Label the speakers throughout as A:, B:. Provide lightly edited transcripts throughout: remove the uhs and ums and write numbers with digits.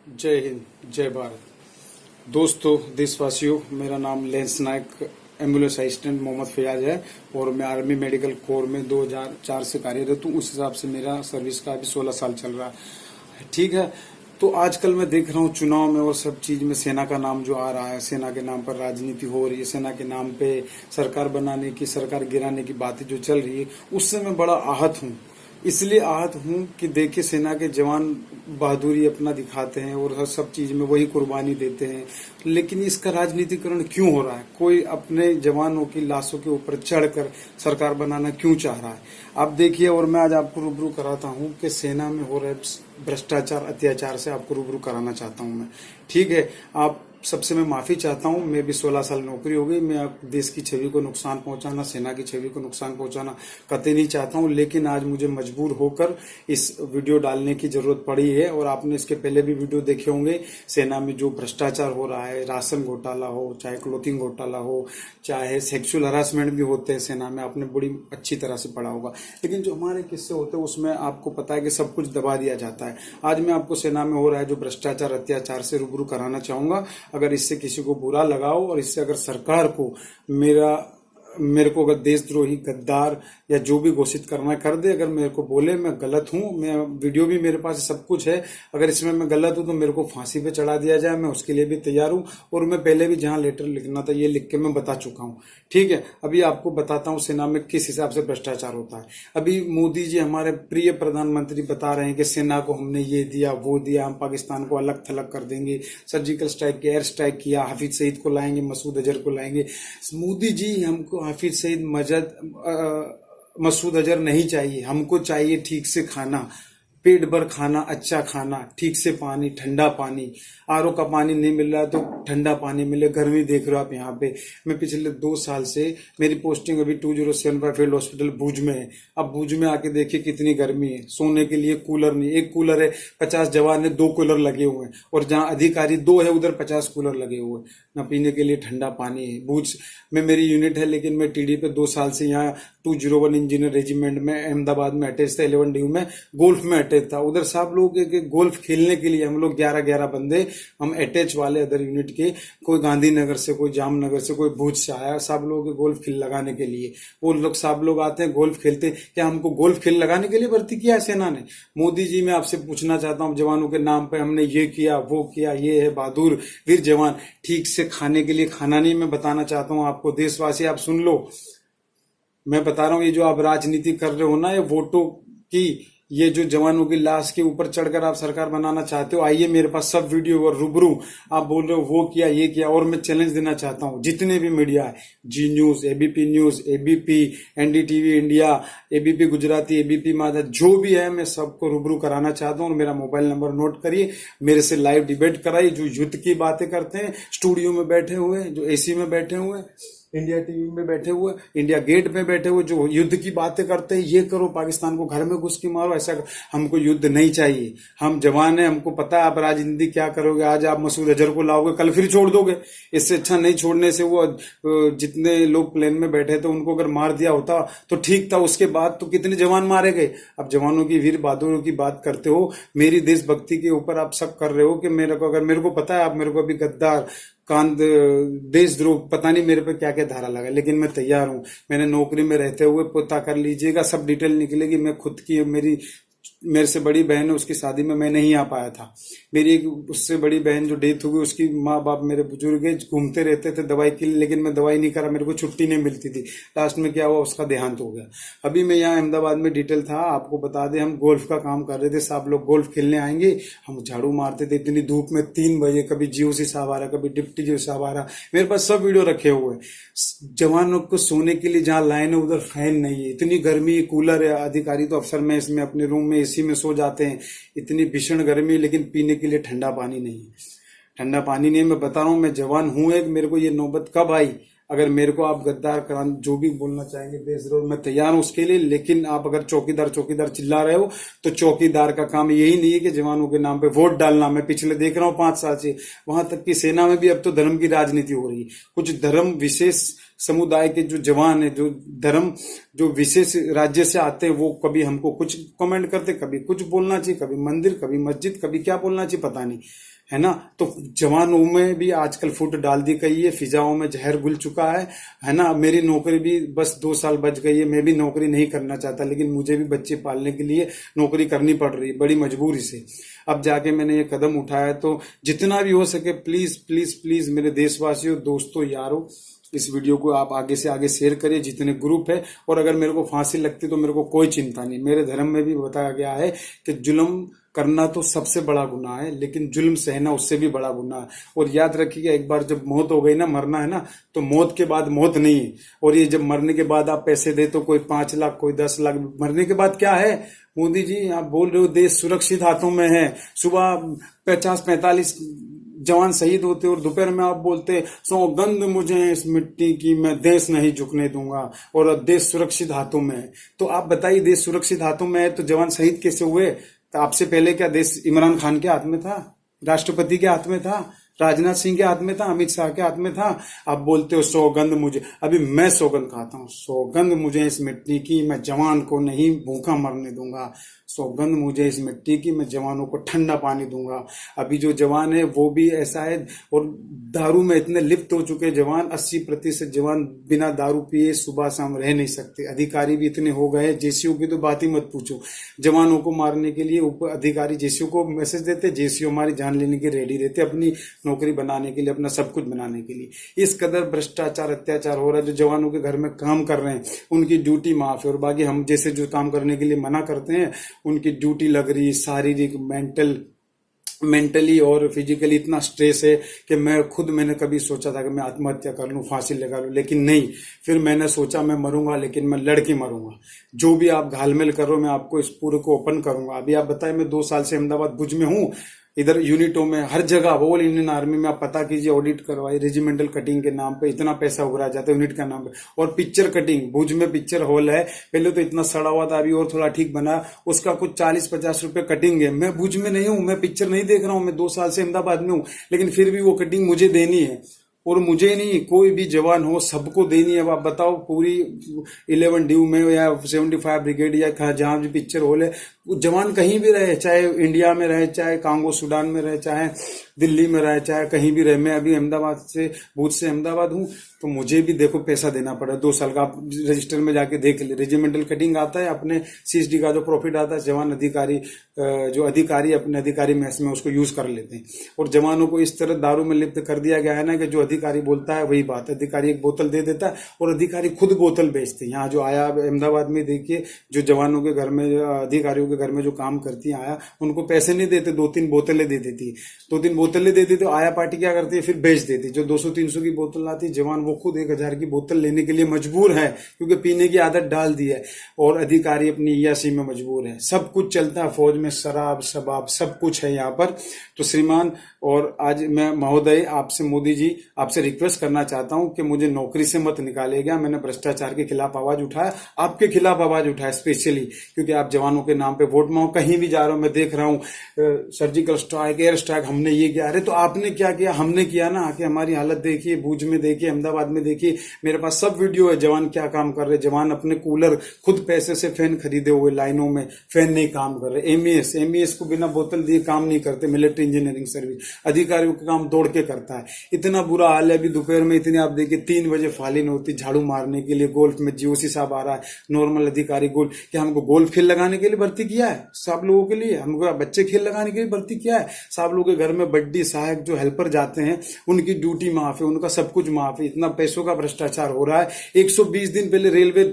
A: जय हिंद, जय भारत। दोस्तों, देशवासियों, मेरा नाम लेंस नायक एम्बुलेंस असिस्टेंट मोहम्मद फयाज है और मैं आर्मी मेडिकल कोर में 2004 से कार्यरत हूँ। उस हिसाब से मेरा सर्विस का अभी 16 साल चल रहा है। ठीक है। तो आजकल मैं देख रहा हूँ चुनाव में और सब चीज में सेना का नाम जो आ रहा है, सेना के नाम पर राजनीति हो रही है, सेना के नाम पे सरकार बनाने की, सरकार गिराने की बातें जो चल रही है, उससे मैं बड़ा आहत हूँ। इसलिए आहत हूँ कि देखिए, सेना के जवान बहादुरी अपना दिखाते हैं और हर सब चीज में वही कुर्बानी देते हैं, लेकिन इसका राजनीतिकरण क्यों हो रहा है? कोई अपने जवानों की लाशों के ऊपर चढ़कर सरकार बनाना क्यों चाह रहा है? आप देखिए, और मैं आज आपको रूबरू कराता हूँ कि सेना में हो रहे भ्रष्टाचार, अत्याचार से आपको रूबरू कराना चाहता हूँ मैं। ठीक है। आप सबसे मैं माफी चाहता हूं। मैं भी 16 साल नौकरी हो गई। मैं देश की छवि को नुकसान पहुंचाना, सेना की छवि को नुकसान पहुंचाना कतई नहीं चाहता हूं, लेकिन आज मुझे मजबूर होकर इस वीडियो डालने की जरूरत पड़ी है। और आपने इसके पहले भी वीडियो देखे होंगे। सेना में जो भ्रष्टाचार हो रहा है, राशन घोटाला हो, चाहे क्लोथिंग घोटाला हो, चाहे सेक्सुअल हरासमेंट भी होते हैं सेना में, आपने बड़ी अच्छी तरह से पढ़ा होगा। लेकिन जो हमारे किस्से होते हैं उसमें आपको पता है कि सब कुछ दबा दिया जाता है। आज मैं आपको सेना में हो रहा है जो भ्रष्टाचार, अत्याचार से रूबरू कराना चाहूंगा। अगर इससे किसी को बुरा लगाओ और इससे अगर सरकार को मेरे को अगर देशद्रोही, गद्दार या जो भी घोषित करना है कर दे, अगर मेरे को बोले मैं गलत हूं, मैं वीडियो भी मेरे पास सब कुछ है, अगर इसमें मैं गलत हूं तो मेरे को फांसी पे चढ़ा दिया जाए, मैं उसके लिए भी तैयार हूं। और मैं पहले भी जहां लेटर लिखना था ये लिख के मैं बता चुका हूं। ठीक है। अभी आपको बताता हूं सेना में किस हिसाब से भ्रष्टाचार होता है। अभी मोदी जी, हमारे प्रिय प्रधानमंत्री, बता रहे हैं कि सेना को हमने ये दिया, वो दिया, हम पाकिस्तान को अलग थलग कर देंगे, सर्जिकल स्ट्राइक, एयर स्ट्राइक किया, हाफिज सईद को लाएंगे, मसूद अजहर को लाएंगे। मोदी जी, हमको हाफिज सईद, मसूद अजहर नहीं चाहिए। हमको चाहिए ठीक से खाना, पेट भर खाना, अच्छा खाना, ठीक से पानी, ठंडा पानी। आरओ का पानी नहीं मिल रहा है तो ठंडा पानी मिले। गर्मी देख रहे हो आप यहाँ पे। मैं पिछले 2 साल से, मेरी पोस्टिंग अभी 2075 फील्ड हॉस्पिटल भुज में है। अब भुज में आके देखिए कितनी गर्मी है। सोने के लिए कूलर नहीं, एक कूलर है, 50 जवान है, 2 कूलर लगे हुए हैं। और जहाँ अधिकारी 2 है उधर 50 कूलर लगे हुए हैं। न पीने के लिए ठंडा पानी है। भुज में मेरी यूनिट है, लेकिन मैं टीडी पे 2 साल से यहाँ 201 इंजीनियर रेजिमेंट में अहमदाबाद में अटैच था। 11 ड्यू में गोल्फ में अटैच था। उधर सब लोग गोल्फ खेलने के लिए हम लोग 11-11 बंदे, हम अटैच वाले अदर यूनिट के, कोई गांधीनगर से, कोई जामनगर से, कोई भुज से आया, सब लोग गोल्फ खेल लगाने के लिए। वो लोग सब लोग आते हैं, गोल्फ खेलते हैं। क्या हमको गोल्फ खेल लगाने के लिए भर्ती किया है सेना ने? मोदी जी, मैं आपसे पूछना चाहता हूँ, जवानों के नाम पे हमने ये किया, वो किया, ये है बहादुर वीर जवान। ठीक से खाने के लिए खाना नहीं। मैं बताना चाहता हूँ आपको, देशवासी आप सुन लो, मैं बता रहा हूँ, ये जो आप राजनीति कर रहे हो ना, ये वोटों की, ये जो जवानों की लाश के ऊपर चढ़कर आप सरकार बनाना चाहते हो, आइए मेरे पास सब वीडियो और रूबरू। आप बोल रहे हो वो किया, ये किया, और मैं चैलेंज देना चाहता हूँ जितने भी मीडिया है, Zee news, ABP, NDTV India, ABP Gujarati, ABP Majha, जो भी है, मैं सबको रूबरू कराना चाहता हूँ। और मेरा मोबाइल नंबर नोट करिए, मेरे से लाइव डिबेट कराइए। जो युद्ध की बातें करते हैं, स्टूडियो में बैठे हुए, जो एसी में बैठे हुए, इंडिया टीवी में बैठे हुए, इंडिया गेट में बैठे हुए, जो युद्ध की बातें करते हैं, ये करो, पाकिस्तान को घर में घुस के मारो, ऐसा। हमको युद्ध नहीं चाहिए। हम जवान हैं, हमको पता है आप राजनीति क्या करोगे। आज आप मसूद अजहर को लाओगे, कल फिर छोड़ दोगे। इससे अच्छा नहीं छोड़ने से। वो जितने लोग प्लेन में बैठे थे उनको अगर मार दिया होता तो ठीक था। उसके बाद तो कितने जवान मारे गए। अब जवानों की, वीर बहादुरों की बात करते हो, मेरी देशभक्ति के ऊपर आप शक कर रहे हो कि मेरे को, अगर मेरे को पता है आप मेरे को अभी गद्दार, कांद, देशद्रोह, पता नहीं मेरे पे क्या क्या धारा लगा, लेकिन मैं तैयार हूं। मैंने नौकरी में रहते हुए, पता कर लीजिएगा, सब डिटेल निकलेगी। मैं खुद की, मेरे से बड़ी बहन है, उसकी शादी में मैं नहीं आ पाया था। मेरी एक उससे बड़ी बहन जो डेथ हो गई, उसकी माँ बाप मेरे बुजुर्ग घूमते रहते थे दवाई के लिए, लेकिन मैं दवाई नहीं करा, मेरे को छुट्टी नहीं मिलती थी। लास्ट में क्या हुआ, उसका देहांत हो गया। अभी मैं यहाँ अहमदाबाद में डिटेल था, आपको बता दें, हम गोल्फ का काम कर रहे थे। सब लोग गोल्फ खेलने आएंगे, हम झाड़ू मारते थे इतनी धूप में, 3 बजे, कभी जीओसी साहब आ रहा, कभी डिप्टी जीओ साहब आ रहा। मेरे पास सब वीडियो रखे हुए। जवानों को सोने के लिए जहाँ लाइन है उधर फैन नहीं है, इतनी गर्मी, कूलर है। अधिकारी तो अफसर में इसमें अपने रूम में एसी में सो जाते हैं, इतनी भीषण गर्मी, लेकिन पीने के लिए ठंडा पानी नहीं है। ठंडा पानी नहीं है। मैं बता रहा हूँ, मैं जवान हूं एक, मेरे को ये नौबत कब आई। अगर मेरे को आप गद्दार, क्रांति, जो भी बोलना चाहेंगे, देशद्रोह, मैं तैयार हूं उसके लिए। लेकिन आप अगर चौकीदार चौकीदार चिल्ला रहे हो, तो चौकीदार का काम यही नहीं है कि जवानों के नाम पे वोट डालना। मैं पिछले देख रहा हूँ 5 साल से, वहां तक की सेना में भी अब तो धर्म की राजनीति हो रही है। कुछ धर्म विशेष समुदाय के जो जवान है, जो धर्म, जो विशेष राज्य से आते हैं, वो कभी हमको कुछ कमेंट करते, कभी कुछ बोलना चाहिए, कभी मंदिर, कभी मस्जिद, कभी क्या बोलना चाहिए पता नहीं, है ना। तो जवानों में भी आजकल फूट डाल दी गई है, फिजाओं में जहर घुल चुका है ना। मेरी नौकरी भी बस 2 साल बच गई है, मैं भी नौकरी नहीं करना चाहता, लेकिन मुझे भी बच्चे पालने के लिए नौकरी करनी पड़ रही है, बड़ी मजबूरी से। अब जाके मैंने ये कदम उठाया, तो जितना भी हो सके प्लीज प्लीज प्लीज मेरे देशवासियों, दोस्तों, यारों, इस वीडियो को आप आगे से आगे शेयर करिए जितने ग्रुप है। और अगर मेरे को फांसी लगती तो मेरे को कोई चिंता नहीं, मेरे धर्म में भी बताया गया है कि जुल्म करना तो सबसे बड़ा गुनाह है, लेकिन जुल्म सहना उससे भी बड़ा गुनाह है। और याद रखिएगा, एक बार जब मौत हो गई ना, मरना है ना, तो मौत के बाद मौत नहीं है। और ये जब मरने के बाद आप पैसे दे, तो कोई 5 लाख, कोई 10 लाख, मरने के बाद क्या है? मोदी जी आप बोल रहे हो देश सुरक्षित हाथों में है, सुबह 50-45 जवान शहीद होते और दोपहर में आप बोलते सौगंध मुझे इस मिट्टी की, मैं देश नहीं झुकने दूंगा, और देश सुरक्षित हाथों में है। तो आप बताइए, देश सुरक्षित हाथों में है तो जवान शहीद कैसे हुए? तो आपसे पहले क्या देश इमरान खान के हाथ में था, राष्ट्रपति के हाथ में था, राजनाथ सिंह के हाथ में था, अमित शाह के हाथ में था? आप बोलते हो सौगंध मुझे, अभी मैं सौगंध खाता हूं, सौगंध मुझे इस मिट्टी की, मैं जवान को नहीं भूखा मरने दूंगा, सौगंध मुझे इस मिट्टी की, मैं जवानों को ठंडा पानी दूंगा। अभी जो जवान है वो भी ऐसा है, और दारू में इतने लिप्त हो चुके जवान, 80% जवान बिना दारू पिए सुबह शाम रह नहीं सकते। अधिकारी भी इतने हो गए, जेसीओ की तो बात ही मत पूछो। जवानों को मारने के लिए ऊपर अधिकारी जेसीओ को मैसेज देते, जेसीओ हमारी जान लेने के रेडी रहते, अपनी नौकरी बनाने के लिए, अपना सब कुछ बनाने के लिए। इस कदर भ्रष्टाचार, अत्याचार हो रहा है। जो जवानों के घर में काम कर रहे हैं उनकी ड्यूटी माफ है, और बाकी हम जैसे जो काम करने के लिए मना करते हैं उनकी ड्यूटी लग रही। शारीरिक, मेंटली और फिजिकली इतना स्ट्रेस है कि मैंने कभी सोचा था कि मैं आत्महत्या कर लूं, फांसी लगा लूं, लेकिन नहीं। फिर मैंने सोचा मैं मरूंगा, लेकिन मैं लड़के मरूंगा। जो भी आप घालमेल करो, मैं आपको इस पूरे को ओपन करूंगा। अभी आप बताएं, मैं 2 साल से अहमदाबाद भुज में हूं, इधर यूनिटों में, हर जगह, ऑल इंडियन आर्मी में आप पता कीजिए, ऑडिट करवाई, रेजिमेंटल कटिंग के नाम पे इतना पैसा उगरा जाता है यूनिट का नाम पे। और पिक्चर कटिंग, भुज में पिक्चर हॉल है, पहले तो इतना सड़ा हुआ था, अभी और थोड़ा ठीक बना, उसका कुछ 40-50 रुपए कटिंग है। मैं भुज में नहीं हूं, मैं पिक्चर नहीं देख रहा हूं, मैं 2 साल से अहमदाबाद में हूं, लेकिन फिर भी वो कटिंग मुझे देनी है। और मुझे नहीं, कोई भी जवान हो सबको देनी है। अब आप बताओ, पूरी 11 ड्यू में या 75 ब्रिगेड या जहां भी पिक्चर हॉल है, जवान कहीं भी रहे, चाहे इंडिया में रहे, चाहे कांगो सुडान में रहे, चाहे दिल्ली में रहे, चाहे कहीं भी रहे। मैं अभी अहमदाबाद से, भुज से अहमदाबाद हूं, तो मुझे भी देखो पैसा देना पड़ा 2 साल का। आप रजिस्टर में जाके देख ले, रेजिमेंटल कटिंग आता है, अपने CSD का जो प्रॉफिट आता है, जवान अधिकारी, जो अधिकारी अपने अधिकारी मैस में उसको यूज कर लेते हैं। और जवानों को इस तरह दारू में लिप्त कर दिया गया है ना, कि जो अधिकारी बोलता है वही बात। अधिकारी एक बोतल दे देता है और अधिकारी खुद बोतल बेचते हैं। यहाँ जो आया अहमदाबाद में, देखिए, जो जवानों के घर में, अधिकारियों के घर में जो काम करती है आया, उनको पैसे नहीं देते, 2-3 बोतलें दे देती है, 2-3 बोतलें दे देती, तो आया पार्टी क्या करती है, फिर बेच देती। जो 200-300 की बोतल आती है, जवान वो खुद 1000 की बोतल लेने के लिए मजबूर है, क्योंकि पीने की आदत डाल दी है। और अधिकारी अपनी ईयासी में मजबूर है। सब कुछ चलता है फौज में, शराब, शबाब, सब कुछ है यहाँ पर। तो श्रीमान, और आज मैं महोदय आपसे, मोदी जी आपसे रिक्वेस्ट करना चाहता हूं कि मुझे नौकरी से मत निकालेगा। मैंने भ्रष्टाचार के खिलाफ आवाज उठाया, आपके खिलाफ आवाज उठाया स्पेशली, क्योंकि आप जवानों के नाम पे वोट मांगो। कहीं भी जा रहा हूं, मैं देख रहा हूं सर्जिकल स्ट्राइक, एयर स्ट्राइक, हमने ये किया। अरे तो आपने क्या किया? हमने किया ना। आके हमारी हालत देखिए, भुज में देखिए, अहमदाबाद में देखिए, मेरे पास सब वीडियो है। जवान क्या काम कर रहे, जवान अपने कूलर खुद पैसे से फैन खरीदे हुए, लाइनों में फैन नहीं काम कर रहे। एमईएस को बिना बोतल दिए काम नहीं करते, मिलिट्री इंजीनियरिंग सर्विस, अधिकारियों का काम दौड़ के करता है। इतना बुरा हाल है। अभी दोपहर में इतने, आप देखिए 3 बजे फालिन होती झाड़ू मारने के लिए। गोल्फ में जीओसी साहब आ रहा है, नॉर्मल अधिकारी। गोल्फ क्या हमको गोल्फ खेल लगाने के लिए भर्ती किया है? सब लोगों के लिए हमको बच्चे खेल लगाने के लिए भर्ती किया है? सब लोगों के घर में बड्डी, सहायक, जो हेल्पर जाते हैं, उनकी ड्यूटी माफ है, उनका सब कुछ माफ है। इतना पैसों का भ्रष्टाचार हो रहा है। 120 दिन पहले रेलवे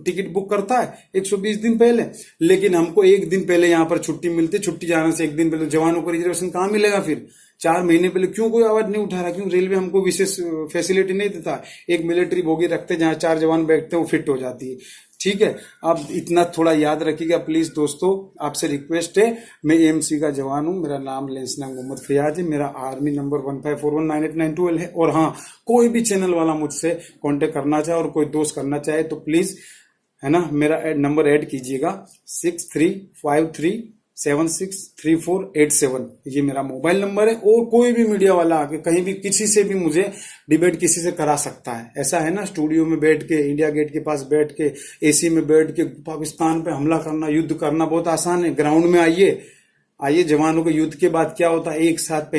A: टिकट बुक करता है, 120 दिन पहले, लेकिन हमको 1 दिन पहले यहाँ पर छुट्टी मिलती। छुट्टी जाने से 1 दिन पहले जवानों को रिजर्वेशन कहाँ मिलेगा? फिर 4 महीने पहले क्यों कोई आवाज नहीं उठा रहा? क्यों रेलवे हमको विशेष फैसिलिटी नहीं देता? एक मिलिट्री बोगी रखते जहां 4 जवान बैठते हैं, वो फिट हो जाती है। ठीक है, आप इतना थोड़ा याद रखिएगा प्लीज दोस्तों, आपसे रिक्वेस्ट है। मैं AMC का जवान हूं, मेरा नाम लेंसनाग मोहम्मद फयाज है, मेरा आर्मी नंबर 15419892 है। और हाँ, कोई भी चैनल वाला मुझसे कांटेक्ट करना चाहे और कोई दोस्त करना चाहे तो प्लीज, है ना, मेरा नंबर ऐड कीजिएगा 6353 763487 ये मेरा मोबाइल नंबर है। और कोई भी मीडिया वाला आके कहीं भी किसी से भी मुझे डिबेट किसी से करा सकता है। ऐसा है ना, स्टूडियो में बैठ के, इंडिया गेट के पास बैठ के, एसी में बैठ के पाकिस्तान पे हमला करना, युद्ध करना बहुत आसान है। ग्राउंड में आइए जवानों के युद्ध के बाद क्या होता है, एक साथ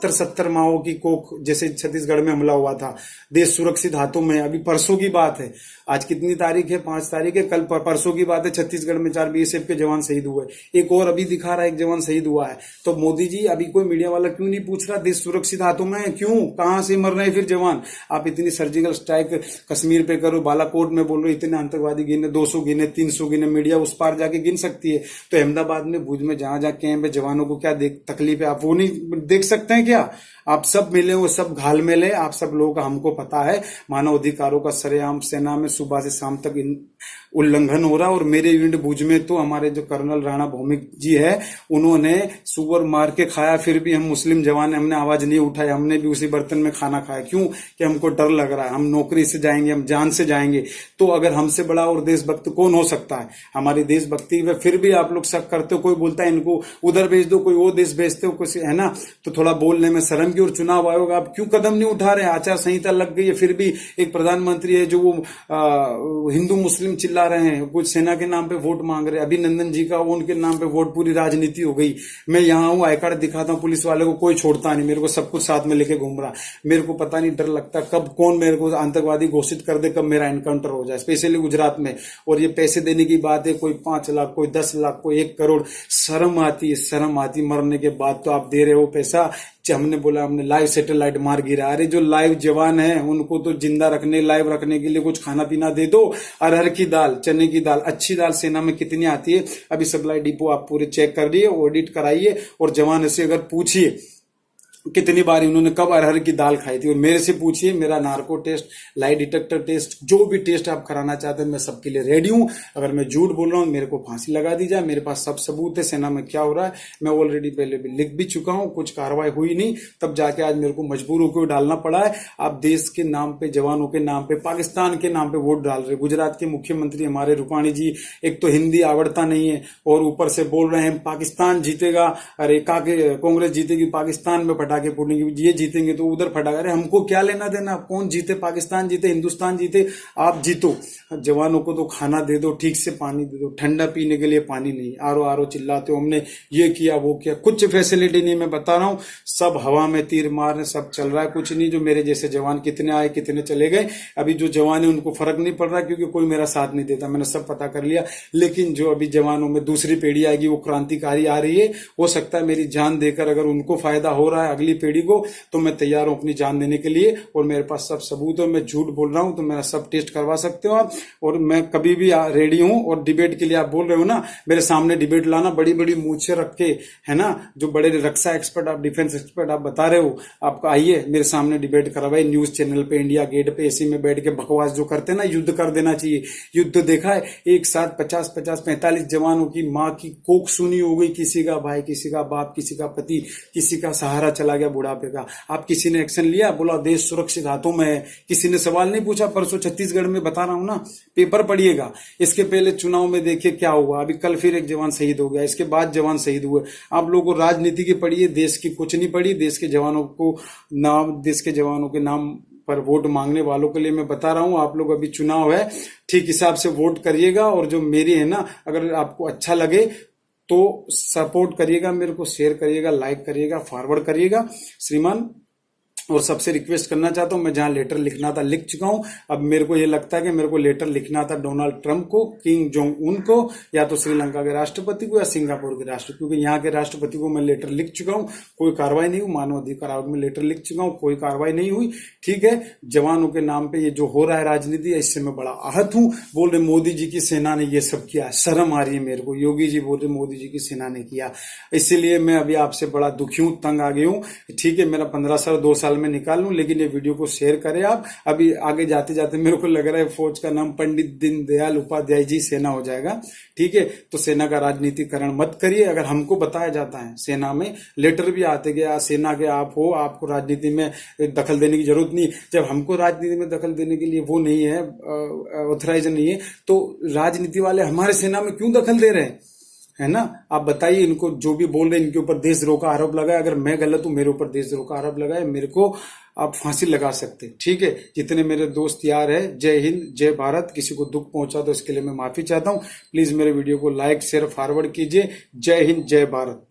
A: 70 माओ की कोख, जैसे छत्तीसगढ़ में हमला हुआ था, देश सुरक्षित हाथों में। अभी परसों की बात है, आज कितनी तारीख है, 5 तारीख है, कल परसों की बात है, छत्तीसगढ़ में 4 बीएसएफ के जवान शहीद हुए। एक और अभी दिखा रहा है, एक जवान शहीद हुआ है। तो मोदी जी, अभी कोई मीडिया वाला क्यों नहीं पूछ रहा देश सुरक्षित हाथों में है? क्यों, कहां से मर रहे हैं फिर जवान? आप इतनी सर्जिकल स्ट्राइक कश्मीर पे करो, बालाकोट में बोल रहे इतने आतंकवादी गिने, 200 गिने, 300 गिने, मीडिया उस पार जाके गिन सकती है। तो अहमदाबाद में, भुज में, जहां जहां कैंप है, जवानों को क्या तकलीफ है, आप वो नहीं देख सकते हैं क्या? आप सब मिले, वो सब घाल मिले, आप सब लोगों का हमको पता है। मानव अधिकारों का सरेआम सेना में सुबह से शाम तक उल्लंघन हो रहा है। और मेरे यूनिट भुज में तो हमारे जो कर्नल राणा भौमिक जी है, उन्होंने सुअर मार के खाया, फिर भी हम मुस्लिम जवान, हमने आवाज नहीं उठाई, हमने भी उसी बर्तन में खाना खाया। क्यों? कि हमको डर लग रहा है, हम नौकरी से जाएंगे, हम जान से जाएंगे। तो अगर हमसे बड़ा और देशभक्त कौन हो सकता है? हमारी देशभक्ति में फिर भी आप लोग शक करते हो। कोई बोलता है इनको उधर भेज दो, कोई वो देश भेजते हो, कुछ है ना, तो थोड़ा बोलने में शर्म की। और चुनाव आयोग आप क्यों कदम नहीं उठा रहे? आचार संहिता लग गई है, फिर भी एक प्रधानमंत्री है जो वो हिंदू मुस्लिम चिल्ला रहे हैं, कुछ सेना के नाम पे वोट मांग रहे हैं। अभिनंदन जी का वो उनके नाम पे वोट, पूरी राजनीति हो गई। मैं यहाँ हूँ, आई कार्ड दिखाता हूँ, पुलिस वाले को कोई छोड़ता नहीं, मेरे को सब कुछ साथ में लेके घूम रहा। मेरे को पता नहीं, डर लगता कब कौन मेरे को आतंकवादी घोषित कर दे, कब मेरा एनकाउंटर हो जाए, स्पेशली गुजरात में। और ये पैसे देने की बात है, कोई 5 लाख, कोई 10 लाख, कोई 1 करोड़। शर्म आती है, शर्म आती। मरने के बाद तो आप दे रहे हो पैसा। हमने बोला हमने लाइव सैटेलाइट मार गिरा। अरे जो लाइव जवान है उनको तो जिंदा रखने, लाइव रखने के लिए कुछ खाना पीना दे दो। अरहर की दाल, चने की दाल, अच्छी दाल सेना में कितनी आती है? अभी सप्लाई डिपो आप पूरे चेक कर रही है, ऑडिट कराइए, और जवान से अगर पूछिए कितनी बार उन्होंने कब अरहर की दाल खाई थी। और मेरे से पूछिए, मेरा narco test, lie detector test, जो भी टेस्ट आप कराना चाहते हैं, मैं सबके लिए रेडी हूं। अगर मैं झूठ बोल रहा हूं, मेरे को फांसी लगा दी जाए। मेरे पास सब सबूत है सेना में क्या हो रहा है। मैं ऑलरेडी पहले भी लिख भी चुका हूं, कुछ कार्रवाई हुई नहीं, तब जाके आज मेरे को मजबूर होकर डालना पड़ा है। आप देश के नाम पे, जवानों के नाम पे, पाकिस्तान के नाम पे वोट डाल रहे। गुजरात के मुख्यमंत्री हमारे रूपाणी जी, एक तो हिंदी आवड़ता नहीं है और ऊपर से बोल रहे हैं पाकिस्तान जीतेगा, अरे कांग्रेस जीतेगी, पाकिस्तान में फटाके फोड़ेंगे, ये जीतेंगे तो उधर फटाके। अरे हमको क्या लेना देना, कौन जीते, पाकिस्तान जीते, हिंदुस्तान जीते, आप जीतो। जवानों को तो खाना दे दो, ठीक से पानी दे दो। ठंडा पीने के लिए पानी नहीं, आरो आरो चिल्लाते हो, हमने ये किया वो किया, कुछ फैसिलिटी नहीं। मैं बता रहा हूं, सब हवा में तीर मारने, सब चल रहा है, कुछ नहीं। जो मेरे जैसे जवान कितने आए, कितने चले गए, अभी जो जवान है उनको फर्क नहीं पड़ रहा, क्योंकि कोई मेरा साथ नहीं देता, मैंने सब पता कर लिया। लेकिन जो अभी जवानों में दूसरी पीढ़ी आएगी, वो क्रांतिकारी आ रही है। हो सकता है मेरी जान देकर अगर उनको फायदा हो रहा है अगली पीढ़ी को, तो मैं तैयार हूं अपनी जान देने के लिए। और मेरे पास सब सबूत है, मैं झूठ बोल रहा हूं तो मेरा सब टेस्ट करवा सकते हो आप। और मैं कभी भी रेडी हूं। और डिबेट के लिए आप बोल रहे हो ना, मेरे सामने डिबेट लाना, बड़ी बड़ी मूछें रख के, है ना, जो बड़े रक्षा एक्सपर्ट, आप डिफेंस एक्सपर्ट आप बता रहे हो, आप आइए मेरे सामने डिबेट करवाइए न्यूज चैनल पे, इंडिया गेट पे, एसी में बैठ के बकवास जो करते हैं ना, युद्ध कर देना चाहिए। युद्ध देखा है, एक साथ 50-45 जवानों की माँ की कोख सुनी हो गई, किसी का भाई, किसी का बाप, किसी का पति, किसी का सहारा चला गया बुढ़ापे का। आप किसी ने एक्शन लिया? बोला देश सुरक्षित हाथों में है। किसी ने सवाल नहीं पूछा? परसों छत्तीसगढ़ में बता रहा हूं ना, पेपर पढ़िएगा। इसके पहले चुनाव में देखिए क्या हुआ, अभी कल फिर एक जवान शहीद हो गया, इसके बाद जवान शहीद हुए। आप लोगों को राजनीति की पढ़िए, देश की कुछ नहीं पढ़ी। देश के जवानों को नाम, देश के जवानों के नाम पर वोट मांगने वालों के लिए मैं बता रहा हूं, आप लोग अभी चुनाव है, ठीक हिसाब से वोट करिएगा। और जो मेरी है ना, अगर आपको अच्छा लगे तो सपोर्ट करिएगा, मेरे को शेयर करिएगा, लाइक करिएगा, फॉरवर्ड करिएगा श्रीमान। और सबसे रिक्वेस्ट करना चाहता हूं, मैं जहां लेटर लिखना था लिख चुका हूं। अब मेरे को ये लगता है कि मेरे को लेटर लिखना था डोनाल्ड ट्रंप को, किंग जोंग उन को, या तो श्रीलंका के राष्ट्रपति को, या सिंगापुर के राष्ट्रपति, क्योंकि यहाँ के राष्ट्रपति को मैं लेटर लिख चुका हूं, कोई कार्रवाई नहीं हुई। मानव अधिकार आयोग में लेटर लिख चुका हूं, कोई कार्रवाई नहीं हुई। ठीक है, जवानों के नाम पे ये जो हो रहा है राजनीति, इससे मैं बड़ा आहत हूं। बोल रहे मोदी जी की सेना ने ये सब किया, शर्म आ रही है मेरे को। योगी जी बोल रहे मोदी जी की सेना ने किया, इसीलिए मैं अभी आपसे बड़ा दुखी हूं, तंग आ गई हूं। ठीक है, मेरा 15 साल 2 साल में निकाल लूं, लेकिन ये वीडियो को शेयर करें आप। अभी आगे जाते जाते मेरे को लग रहा है फौज का नाम पंडित दीनदयाल उपाध्याय जी सेना हो जाएगा। ठीक है, तो सेना का राजनीतिकरण मत करिए। अगर हमको बताया जाता है, सेना में लेटर भी आते गया, सेना के आप हो, आपको राजनीति में दखल देने की जरूरत नहीं। जब हमको राजनीति में दखल देने के लिए वो नहीं है, ऑथराइज नहीं है, तो राजनीति वाले हमारे सेना में क्यों दखल दे रहे हैं? है ना। आप बताइए इनको, जो भी बोल रहे हैं इनके ऊपर देशद्रोह का आरोप लगाए, अगर मैं गलत हूं मेरे ऊपर देशद्रोह का आरोप लगाए, मेरे को आप फांसी लगा सकते हैं, ठीक है। जितने मेरे दोस्त यार है, जय हिंद जय भारत। किसी को दुख पहुंचा तो इसके लिए मैं माफी चाहता हूं। प्लीज मेरे वीडियो को लाइक शेयर फॉरवर्ड कीजिए। जय हिंद जय भारत।